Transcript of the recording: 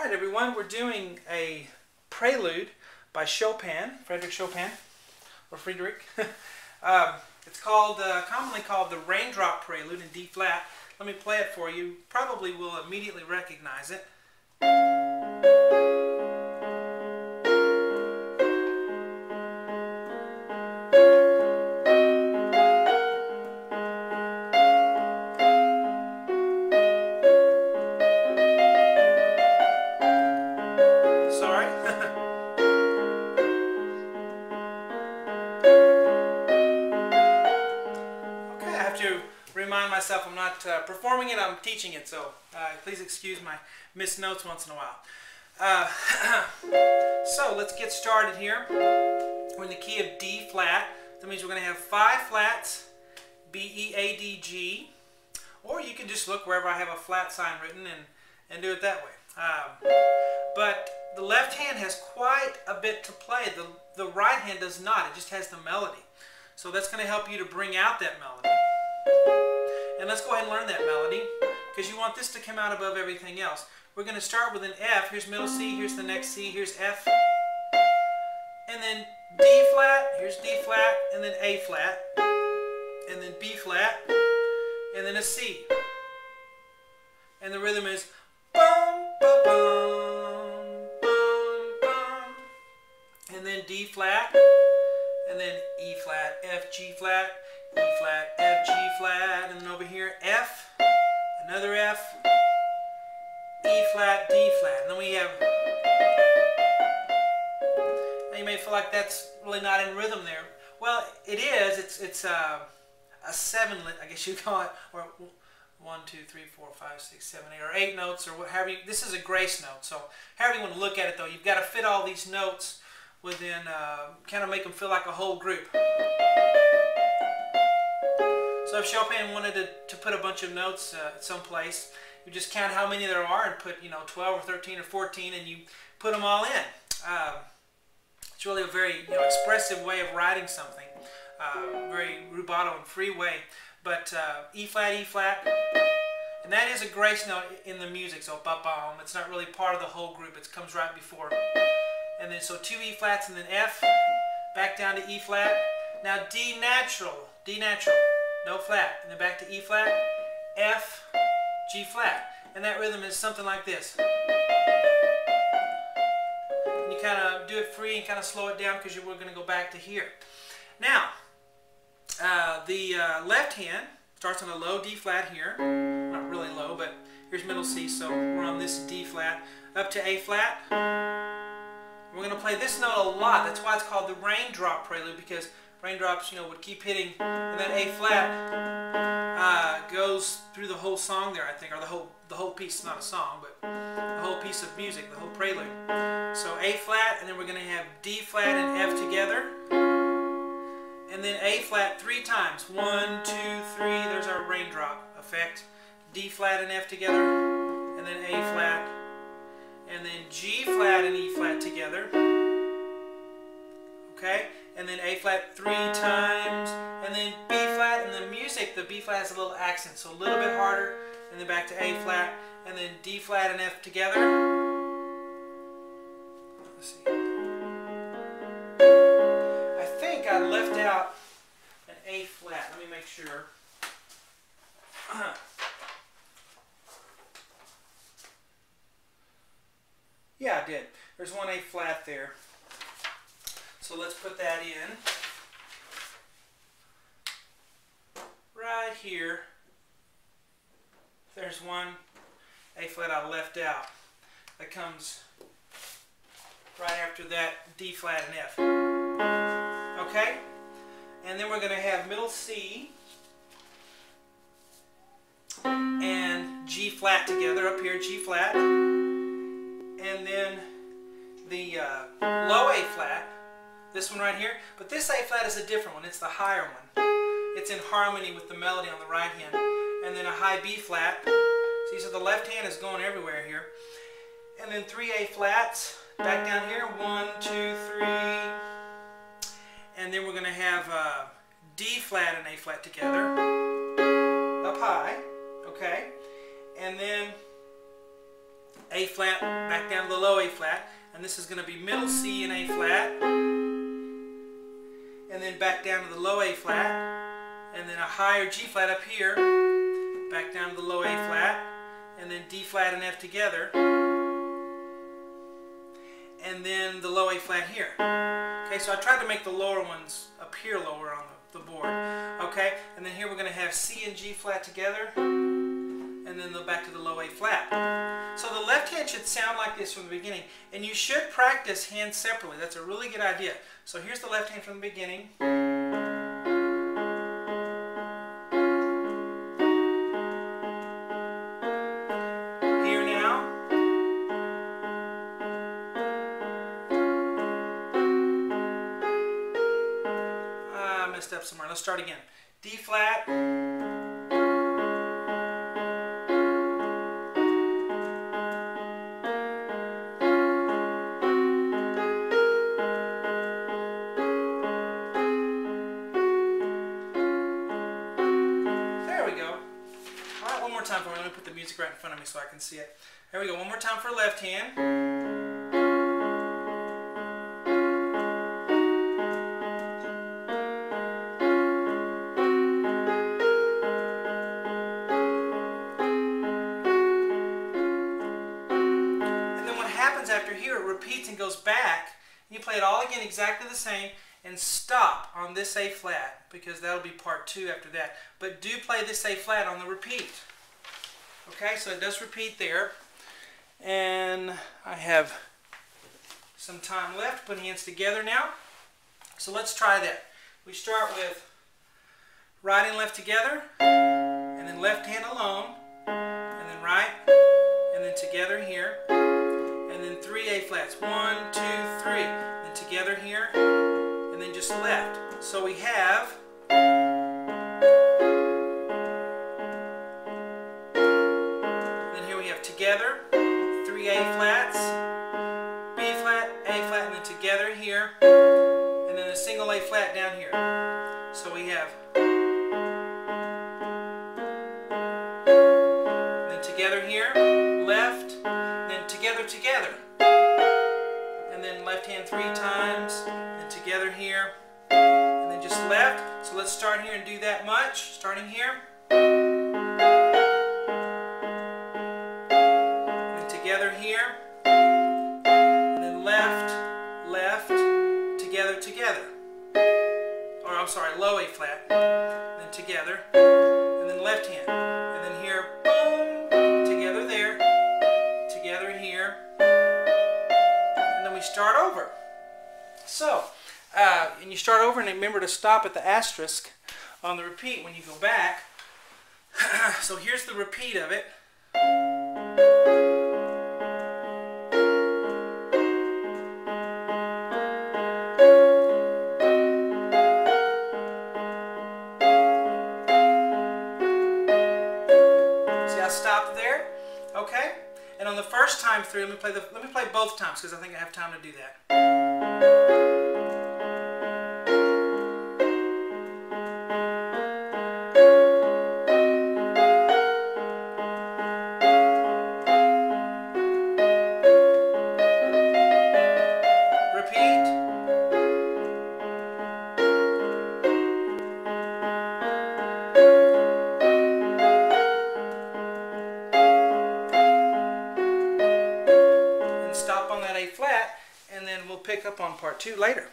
Alright everyone, we're doing a prelude by Chopin, or Friedrich. It's called, commonly called the Raindrop Prelude in D flat. Let me play it for you. You probably will immediately recognize it. To remind myself I'm not performing it, I'm teaching it, so please excuse my missed notes once in a while. So let's get started here. We're in the key of D flat. That means we're going to have 5 flats, B, E, A, D, G, or you can just look wherever I have a flat sign written and do it that way. But the left hand has quite a bit to play. The right hand does not. It just has the melody. So that's going to help you to bring out that melody. And let's go ahead and learn that melody, because you want this to come out above everything else. We're going to start with an F. Here's middle C, here's the next C, here's F. And then D flat, here's D flat, and then A flat. And then B flat, and then a C. And the rhythm is bum, ba, bum, bum, bum. And then D flat, and then E flat, F, G flat, E flat, F, G flat, and then over here F, another F, E flat, D flat. And then we have, now you may feel like that's really not in rhythm there. Well, it is. It's a 7-lit, I guess you call it, or 1, 2, 3, 4, 5, 6, 7, 8, or 8 notes, or whatever. This is a grace note, so however you want to look at it though, you've got to fit all these notes within, kind of make them feel like a whole group. So if Chopin wanted to put a bunch of notes at some place, you just count how many there are and put, 12 or 13 or 14, and you put them all in. It's really a very expressive way of writing something, very rubato and free way. But E flat, and that is a grace note in the music, so ba-bum. It's not really part of the whole group. It comes right before. And then so 2 E flats and then F, back down to E flat. Now D natural, no flat, and then back to E flat, F, G flat. And that rhythm is something like this. And you kind of do it free and kind of slow it down, because we're going to go back to here. Now, the left hand starts on a low D flat here. Not really low, but here's middle C, so we're on this D flat, up to A flat. We're going to play this note a lot. That's why it's called the Raindrop Prelude, because raindrops, would keep hitting, and then A flat goes through the whole song there, I think, or the whole piece. It's not a song, but the whole piece of music, the whole prelude. So A flat, and then we're going to have D flat and F together, and then A flat 3 times. 1, 2, 3. There's our raindrop effect. D flat and F together, and then A flat, and then G flat and E flat together. Okay? And then A flat 3 times, and then B flat. And the music, the B flat has a little accent, so a little bit harder, and then back to A flat, and then D flat and F together. Let's see. I think I left out an A flat. Let me make sure. Yeah, I did. There's one A flat there. So let's put that in. Right here. There's one A flat I left out. That comes right after that D flat and F. Okay? And then we're going to have middle C and G flat together up here, G flat. And then the low A flat, this one right here, but this A flat is a different one. It's the higher one. It's in harmony with the melody on the right hand. And then a high B flat. See, so the left hand is going everywhere here. And then 3 A flats, back down here, 1, 2, 3. And then we're going to have D flat and A flat together, up high, okay? And then A flat, back down to the low A flat, and this is going to be middle C and A flat, and then back down to the low A flat, and then a higher G flat up here, back down to the low A flat, and then D flat and F together, and then the low A flat here. Okay, so I tried to make the lower ones appear lower on the board. Okay, and then here we're going to have C and G flat together, and then back to the low A flat. So the left hand should sound like this from the beginning, and you should practice hands separately. That's a really good idea. So here's the left hand from the beginning. Here now. I messed up somewhere. Let's start again. D flat. Time for me. Let me put the music right in front of me so I can see it. There we go. One more time for left hand. And then what happens after here, it repeats and goes back. You play it all again exactly the same and stop on this A flat, because that'll be part 2 after that. But do play this A flat on the repeat. Okay, so it does repeat there, and I have some time left. Put hands together now. So let's try that. We start with right and left together, and then left hand alone, and then right, and then together here, and then 3 A flats. 1, 2, 3. Then together here, and then just left. So we have together, 3 A flats, B flat, A flat, and then together here, and then a single A flat down here. So we have, then together here, left, then together, and then left hand 3 times, then together here, and then just left. So let's start here and do that much, starting here. Together here, and then left, together. Or I'm sorry, low A flat, then together, and then left hand, and then here, boom, together there, together here, and then we start over. So, and you start over, and remember to stop at the asterisk on the repeat when you go back. So here's the repeat of it. Stop there, okay? And on the first time through, let me play both times, because I think I have time to do that. Stop on that A flat, and then we'll pick up on part 2 later.